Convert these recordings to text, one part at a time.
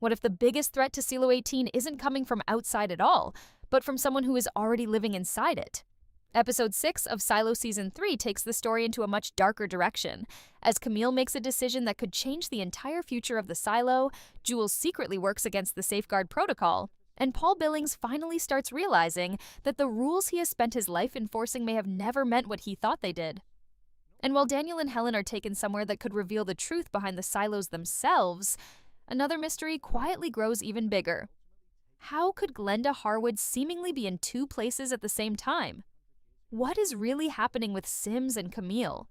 What if the biggest threat to Silo 18 isn't coming from outside at all, but from someone who is already living inside it? Episode 6 of Silo Season 3 takes the story into a much darker direction. As Camille makes a decision that could change the entire future of the silo, Jules secretly works against the Safeguard Protocol, and Paul Billings finally starts realizing that the rules he has spent his life enforcing may have never meant what he thought they did. And while Daniel and Helen are taken somewhere that could reveal the truth behind the silos themselves, another mystery quietly grows even bigger. How could Glenda Harwood seemingly be in two places at the same time? What is really happening with Sims and Camille?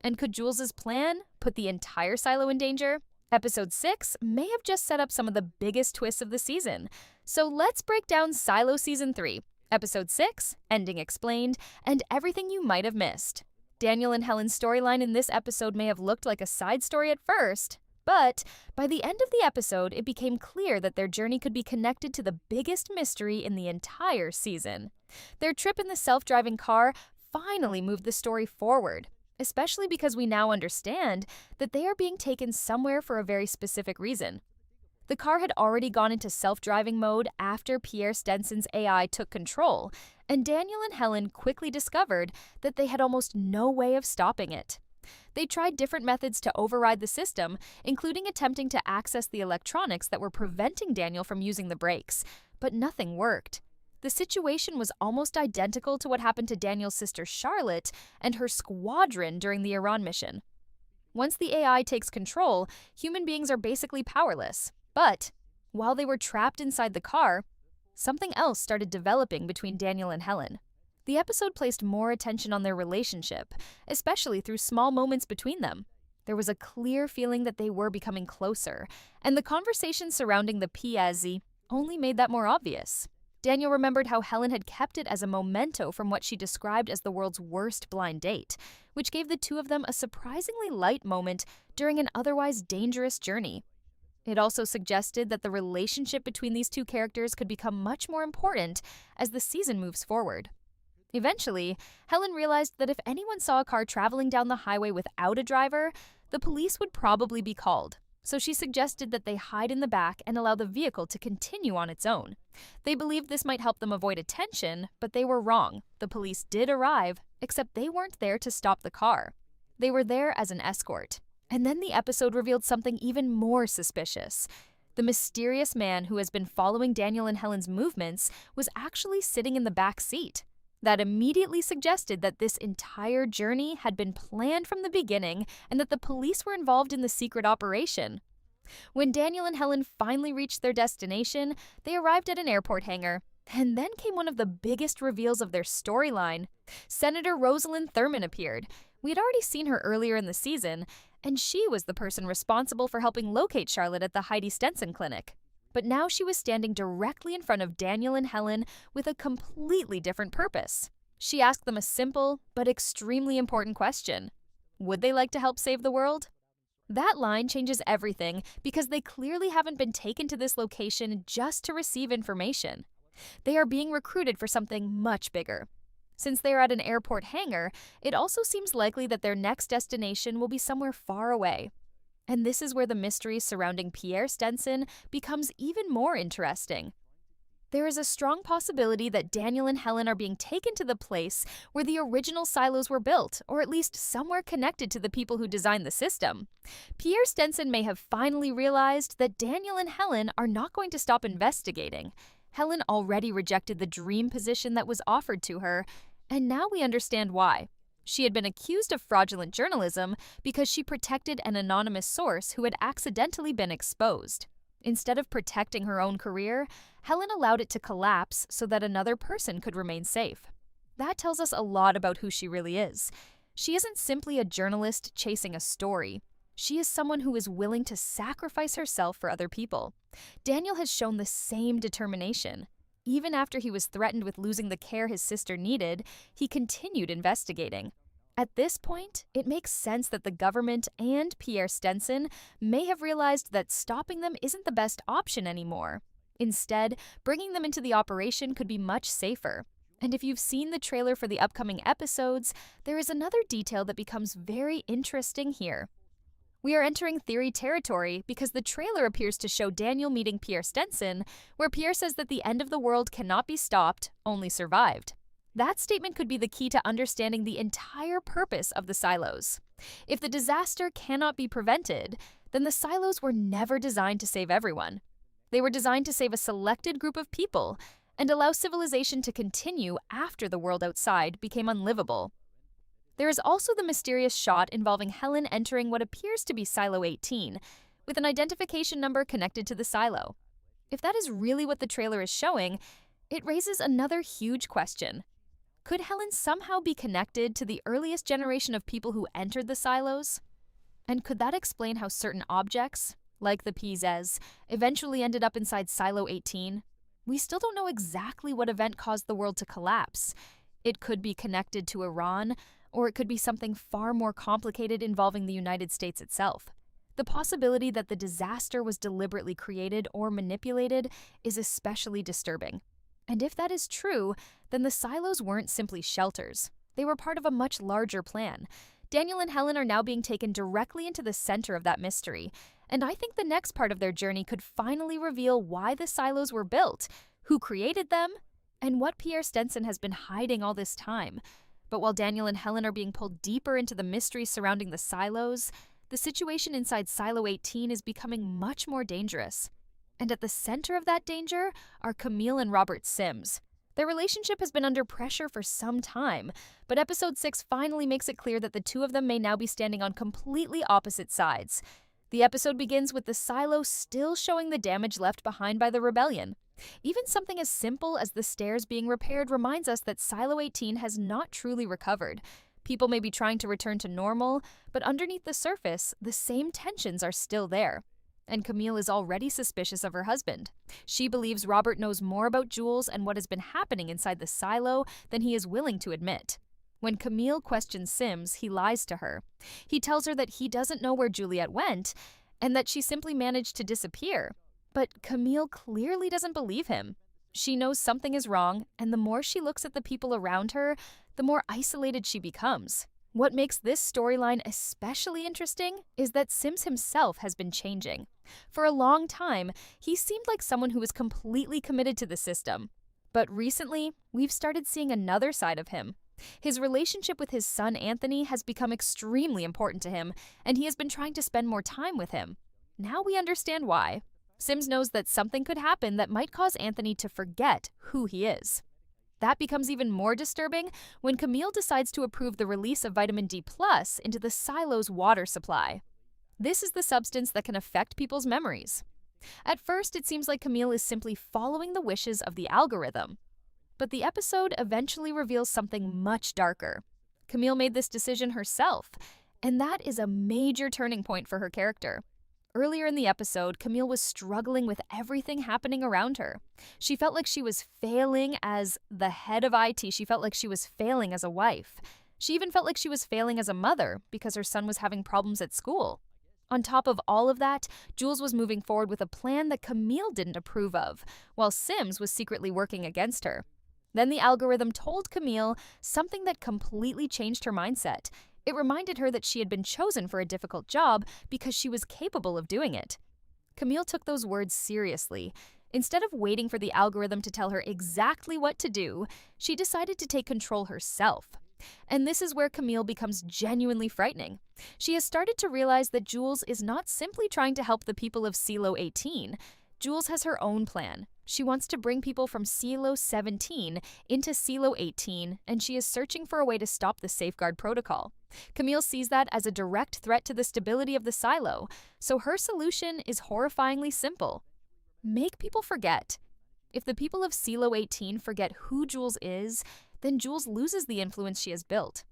And could Jules's plan put the entire silo in danger? Episode 6 may have just set up some of the biggest twists of the season. So let's break down Silo Season 3, Episode 6, Ending Explained, and everything you might have missed. Daniel and Helen's storyline in this episode may have looked like a side story at first, but by the end of the episode, it became clear that their journey could be connected to the biggest mystery in the entire season. Their trip in the self-driving car finally moved the story forward, especially because we now understand that they are being taken somewhere for a very specific reason. The car had already gone into self-driving mode after Pierre Stenson's AI took control, and Daniel and Helen quickly discovered that they had almost no way of stopping it. They tried different methods to override the system, including attempting to access the electronics that were preventing Daniel from using the brakes, but nothing worked. The situation was almost identical to what happened to Daniel's sister Charlotte and her squadron during the Iran mission. Once the AI takes control, human beings are basically powerless. But while they were trapped inside the car, something else started developing between Daniel and Helen. The episode placed more attention on their relationship, especially through small moments between them. There was a clear feeling that they were becoming closer, and the conversation surrounding the Piazzi only made that more obvious. Daniel remembered how Helen had kept it as a memento from what she described as the world's worst blind date, which gave the two of them a surprisingly light moment during an otherwise dangerous journey. It also suggested that the relationship between these two characters could become much more important as the season moves forward. Eventually, Helen realized that if anyone saw a car traveling down the highway without a driver, the police would probably be called. So she suggested that they hide in the back and allow the vehicle to continue on its own. They believed this might help them avoid attention, but they were wrong. The police did arrive, except they weren't there to stop the car. They were there as an escort. And then the episode revealed something even more suspicious. The mysterious man who has been following Daniel and Helen's movements was actually sitting in the back seat. That immediately suggested that this entire journey had been planned from the beginning and that the police were involved in the secret operation. When Daniel and Helen finally reached their destination, they arrived at an airport hangar. And then came one of the biggest reveals of their storyline. Senator Rosalind Thurman appeared. We had already seen her earlier in the season, and she was the person responsible for helping locate Charlotte at the Heidi Stenson clinic. But now she was standing directly in front of Daniel and Helen with a completely different purpose. She asked them a simple but extremely important question. Would they like to help save the world? That line changes everything because they clearly haven't been taken to this location just to receive information. They are being recruited for something much bigger. Since they are at an airport hangar, it also seems likely that their next destination will be somewhere far away. And this is where the mystery surrounding Pierre Stenson becomes even more interesting. There is a strong possibility that Daniel and Helen are being taken to the place where the original silos were built, or at least somewhere connected to the people who designed the system. Pierre Stenson may have finally realized that Daniel and Helen are not going to stop investigating. Helen already rejected the dream position that was offered to her, and now we understand why. She had been accused of fraudulent journalism because she protected an anonymous source who had accidentally been exposed. Instead of protecting her own career, Helen allowed it to collapse so that another person could remain safe. That tells us a lot about who she really is. She isn't simply a journalist chasing a story. She is someone who is willing to sacrifice herself for other people. Daniel has shown the same determination. Even after he was threatened with losing the care his sister needed, he continued investigating. At this point, it makes sense that the government and Pierre Stenson may have realized that stopping them isn't the best option anymore. Instead, bringing them into the operation could be much safer. And if you've seen the trailer for the upcoming episodes, there is another detail that becomes very interesting here. We are entering theory territory because the trailer appears to show Daniel meeting Pierre Stenson, where Pierre says that the end of the world cannot be stopped, only survived. That statement could be the key to understanding the entire purpose of the silos. If the disaster cannot be prevented, then the silos were never designed to save everyone. They were designed to save a selected group of people and allow civilization to continue after the world outside became unlivable. There is also the mysterious shot involving Helen entering what appears to be Silo 18, with an identification number connected to the silo. If that is really what the trailer is showing, it raises another huge question. Could Helen somehow be connected to the earliest generation of people who entered the silos? And could that explain how certain objects, like the Pieces, eventually ended up inside Silo 18? We still don't know exactly what event caused the world to collapse. It could be connected to Iran, or it could be something far more complicated involving the United States itself. The possibility that the disaster was deliberately created or manipulated is especially disturbing. And if that is true, then the silos weren't simply shelters. They were part of a much larger plan. Daniel and Helen are now being taken directly into the center of that mystery, and I think the next part of their journey could finally reveal why the silos were built, who created them, and what Pierre Stenson has been hiding all this time. But while Daniel and Helen are being pulled deeper into the mystery surrounding the silos, the situation inside Silo 18 is becoming much more dangerous. And at the center of that danger are Camille and Robert Sims. Their relationship has been under pressure for some time, but episode 6 finally makes it clear that the two of them may now be standing on completely opposite sides. The episode begins with the silo still showing the damage left behind by the rebellion. Even something as simple as the stairs being repaired reminds us that Silo 18 has not truly recovered. People may be trying to return to normal, but underneath the surface, the same tensions are still there. And Camille is already suspicious of her husband. She believes Robert knows more about Jules and what has been happening inside the silo than he is willing to admit. When Camille questions Sims, he lies to her. He tells her that he doesn't know where Juliet went and that she simply managed to disappear. But Camille clearly doesn't believe him. She knows something is wrong, and the more she looks at the people around her, the more isolated she becomes. What makes this storyline especially interesting is that Sims himself has been changing. For a long time, he seemed like someone who was completely committed to the system. But recently, we've started seeing another side of him. His relationship with his son Anthony has become extremely important to him, and he has been trying to spend more time with him. Now we understand why. Sims knows that something could happen that might cause Anthony to forget who he is. That becomes even more disturbing when Camille decides to approve the release of vitamin D+ into the silo's water supply. This is the substance that can affect people's memories. At first, it seems like Camille is simply following the wishes of the algorithm. But the episode eventually reveals something much darker. Camille made this decision herself, and that is a major turning point for her character. Earlier in the episode, Camille was struggling with everything happening around her. She felt like she was failing as the head of IT. She felt like she was failing as a wife. She even felt like she was failing as a mother because her son was having problems at school. On top of all of that, Jules was moving forward with a plan that Camille didn't approve of, while Sims was secretly working against her. Then the algorithm told Camille something that completely changed her mindset. It reminded her that she had been chosen for a difficult job because she was capable of doing it. Camille took those words seriously. Instead of waiting for the algorithm to tell her exactly what to do, she decided to take control herself. And this is where Camille becomes genuinely frightening. She has started to realize that Jules is not simply trying to help the people of Silo 18. Jules has her own plan. She wants to bring people from Silo 17 into Silo 18, and she is searching for a way to stop the safeguard protocol. Camille sees that as a direct threat to the stability of the silo, so her solution is horrifyingly simple. Make people forget. If the people of Silo 18 forget who Jules is, then Jules loses the influence she has built.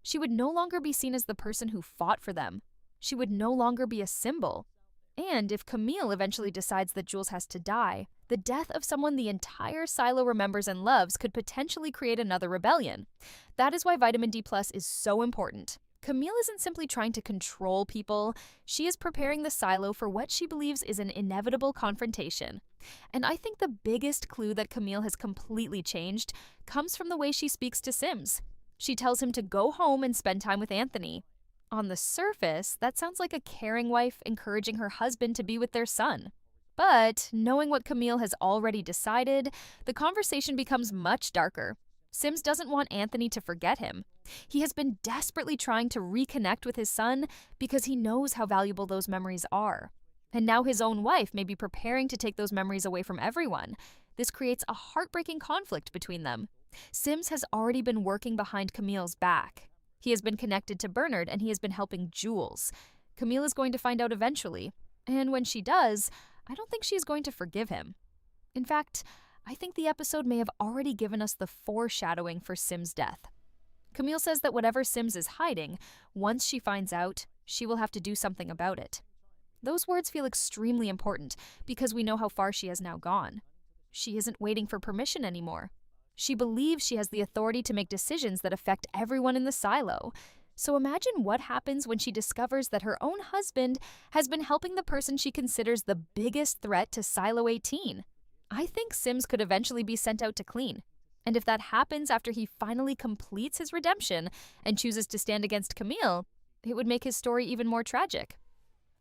She would no longer be seen as the person who fought for them. She would no longer be a symbol. And if Camille eventually decides that Jules has to die, the death of someone the entire silo remembers and loves could potentially create another rebellion. That is why vitamin D+ is so important. Camille isn't simply trying to control people, she is preparing the silo for what she believes is an inevitable confrontation. And I think the biggest clue that Camille has completely changed comes from the way she speaks to Sims. She tells him to go home and spend time with Anthony. On the surface, that sounds like a caring wife encouraging her husband to be with their son. But, knowing what Camille has already decided, the conversation becomes much darker. Sims doesn't want Anthony to forget him. He has been desperately trying to reconnect with his son because he knows how valuable those memories are. And now his own wife may be preparing to take those memories away from everyone. This creates a heartbreaking conflict between them. Sims has already been working behind Camille's back. He has been connected to Bernard and he has been helping Jules. Camille is going to find out eventually. And when she does, I don't think she is going to forgive him. In fact, I think the episode may have already given us the foreshadowing for Sims' death. Camille says that whatever Sims is hiding, once she finds out, she will have to do something about it. Those words feel extremely important because we know how far she has now gone. She isn't waiting for permission anymore. She believes she has the authority to make decisions that affect everyone in the silo. So imagine what happens when she discovers that her own husband has been helping the person she considers the biggest threat to Silo 18. I think Sims could eventually be sent out to clean. And if that happens after he finally completes his redemption and chooses to stand against Camille, it would make his story even more tragic.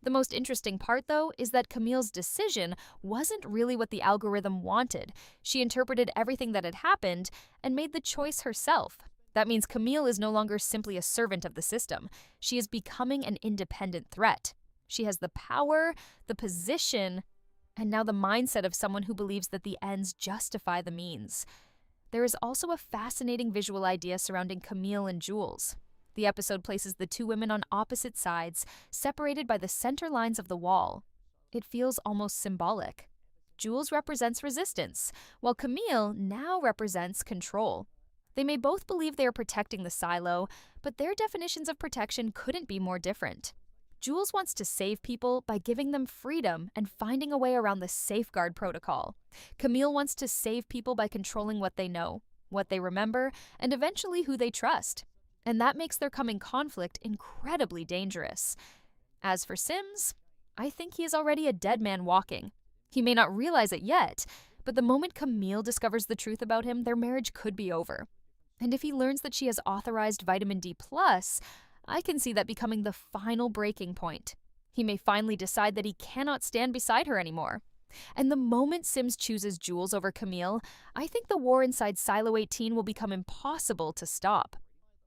The most interesting part, though, is that Camille's decision wasn't really what the algorithm wanted. She interpreted everything that had happened and made the choice herself. That means Camille is no longer simply a servant of the system. She is becoming an independent threat. She has the power, the position, and now the mindset of someone who believes that the ends justify the means. There is also a fascinating visual idea surrounding Camille and Jules. The episode places the two women on opposite sides, separated by the center lines of the wall. It feels almost symbolic. Jules represents resistance, while Camille now represents control. They may both believe they are protecting the silo, but their definitions of protection couldn't be more different. Jules wants to save people by giving them freedom and finding a way around the safeguard protocol. Camille wants to save people by controlling what they know, what they remember, and eventually who they trust. And that makes their coming conflict incredibly dangerous. As for Sims, I think he is already a dead man walking. He may not realize it yet, but the moment Camille discovers the truth about him, their marriage could be over. And if he learns that she has authorized vitamin D+, I can see that becoming the final breaking point. He may finally decide that he cannot stand beside her anymore. And the moment Sims chooses Jules over Camille, I think the war inside Silo 18 will become impossible to stop.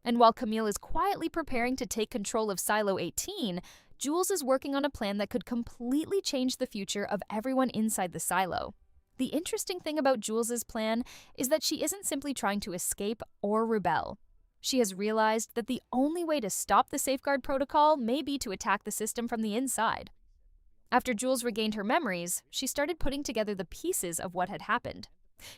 And while Camille is quietly preparing to take control of Silo 18, Jules is working on a plan that could completely change the future of everyone inside the silo. The interesting thing about Jules's plan is that she isn't simply trying to escape or rebel. She has realized that the only way to stop the safeguard protocol may be to attack the system from the inside. After Jules regained her memories, she started putting together the pieces of what had happened.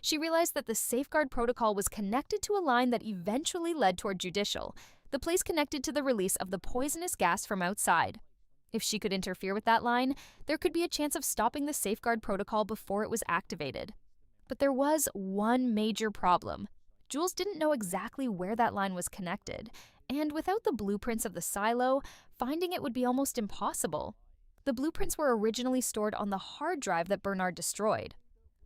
She realized that the safeguard protocol was connected to a line that eventually led toward Judicial, the place connected to the release of the poisonous gas from outside. If she could interfere with that line, there could be a chance of stopping the safeguard protocol before it was activated. But there was one major problem. Jules didn't know exactly where that line was connected, and without the blueprints of the silo, finding it would be almost impossible. The blueprints were originally stored on the hard drive that Bernard destroyed.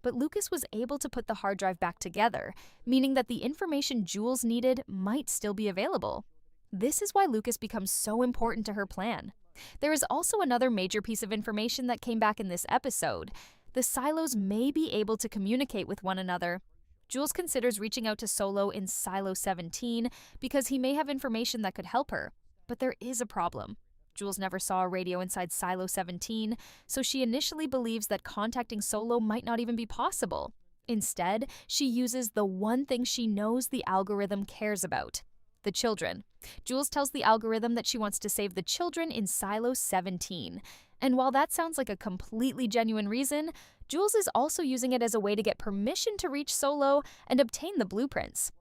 But Lucas was able to put the hard drive back together, meaning that the information Jules needed might still be available. This is why Lucas becomes so important to her plan. There is also another major piece of information that came back in this episode. The silos may be able to communicate with one another. Jules considers reaching out to Solo in Silo 17 because he may have information that could help her. But there is a problem. Jules never saw a radio inside Silo 17, so she initially believes that contacting Solo might not even be possible. Instead, she uses the one thing she knows the algorithm cares about: the children. Jules tells the algorithm that she wants to save the children in Silo 17. And while that sounds like a completely genuine reason, Jules is also using it as a way to get permission to reach Solo and obtain the blueprints.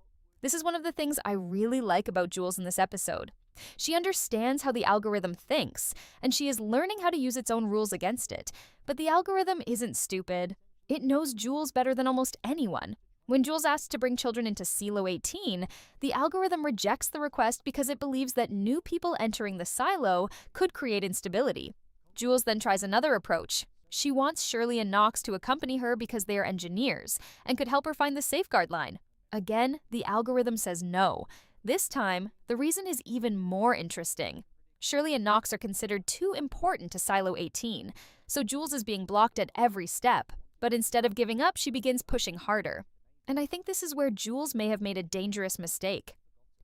This is one of the things I really like about Jules in this episode. She understands how the algorithm thinks, and she is learning how to use its own rules against it. But the algorithm isn't stupid. It knows Jules better than almost anyone. When Jules asks to bring children into Silo 18, the algorithm rejects the request because it believes that new people entering the silo could create instability. Jules then tries another approach. She wants Shirley and Nox to accompany her because they are engineers and could help her find the safeguard line. Again, the algorithm says no. This time, the reason is even more interesting. Shirley and Nox are considered too important to Silo 18, so Jules is being blocked at every step, but instead of giving up, she begins pushing harder. And I think this is where Jules may have made a dangerous mistake.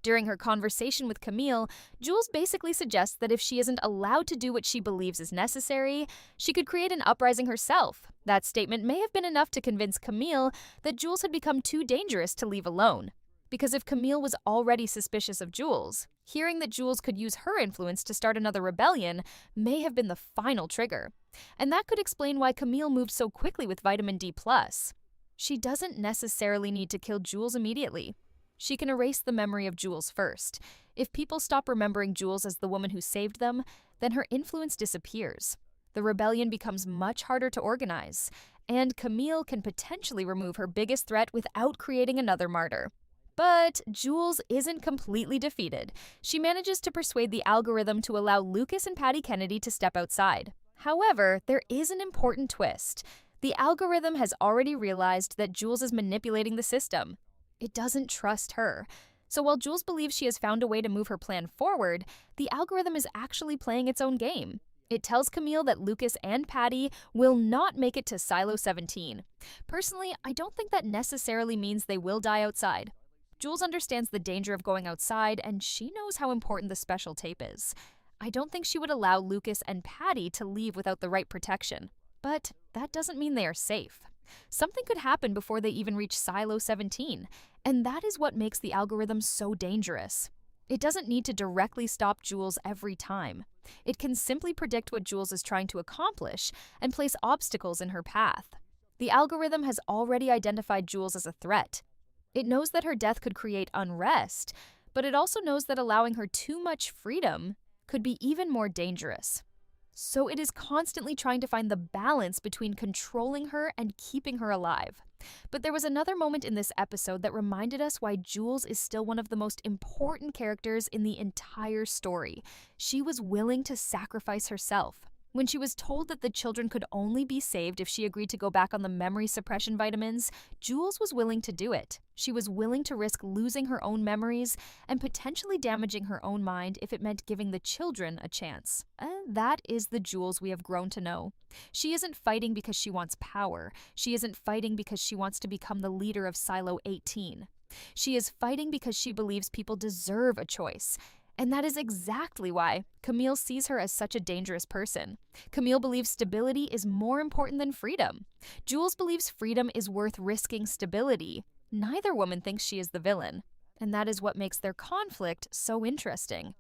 During her conversation with Camille, Jules basically suggests that if she isn't allowed to do what she believes is necessary, she could create an uprising herself. That statement may have been enough to convince Camille that Jules had become too dangerous to leave alone. Because if Camille was already suspicious of Jules, hearing that Jules could use her influence to start another rebellion may have been the final trigger. And that could explain why Camille moved so quickly with vitamin D+. She doesn't necessarily need to kill Jules immediately. She can erase the memory of Jules first. If people stop remembering Jules as the woman who saved them, then her influence disappears. The rebellion becomes much harder to organize, and Camille can potentially remove her biggest threat without creating another martyr. But Jules isn't completely defeated. She manages to persuade the algorithm to allow Lucas and Patty Kennedy to step outside. However, there is an important twist. The algorithm has already realized that Jules is manipulating the system. It doesn't trust her. So while Jules believes she has found a way to move her plan forward, the algorithm is actually playing its own game. It tells Camille that Lucas and Patty will not make it to Silo 17. Personally, I don't think that necessarily means they will die outside. Jules understands the danger of going outside, and she knows how important the special tape is. I don't think she would allow Lucas and Patty to leave without the right protection. But that doesn't mean they are safe. Something could happen before they even reach Silo 17, and that is what makes the algorithm so dangerous. It doesn't need to directly stop Jules every time. It can simply predict what Jules is trying to accomplish and place obstacles in her path. The algorithm has already identified Jules as a threat. It knows that her death could create unrest, but it also knows that allowing her too much freedom could be even more dangerous. So it is constantly trying to find the balance between controlling her and keeping her alive. But there was another moment in this episode that reminded us why Jules is still one of the most important characters in the entire story. She was willing to sacrifice herself. When she was told that the children could only be saved if she agreed to go back on the memory suppression vitamins, Jules was willing to do it. She was willing to risk losing her own memories and potentially damaging her own mind if it meant giving the children a chance. That is the Jules we have grown to know. She isn't fighting because she wants power. She isn't fighting because she wants to become the leader of Silo 18. She is fighting because she believes people deserve a choice. And that is exactly why Camille sees her as such a dangerous person. Camille believes stability is more important than freedom. Jules believes freedom is worth risking stability. Neither woman thinks she is the villain. And that is what makes their conflict so interesting.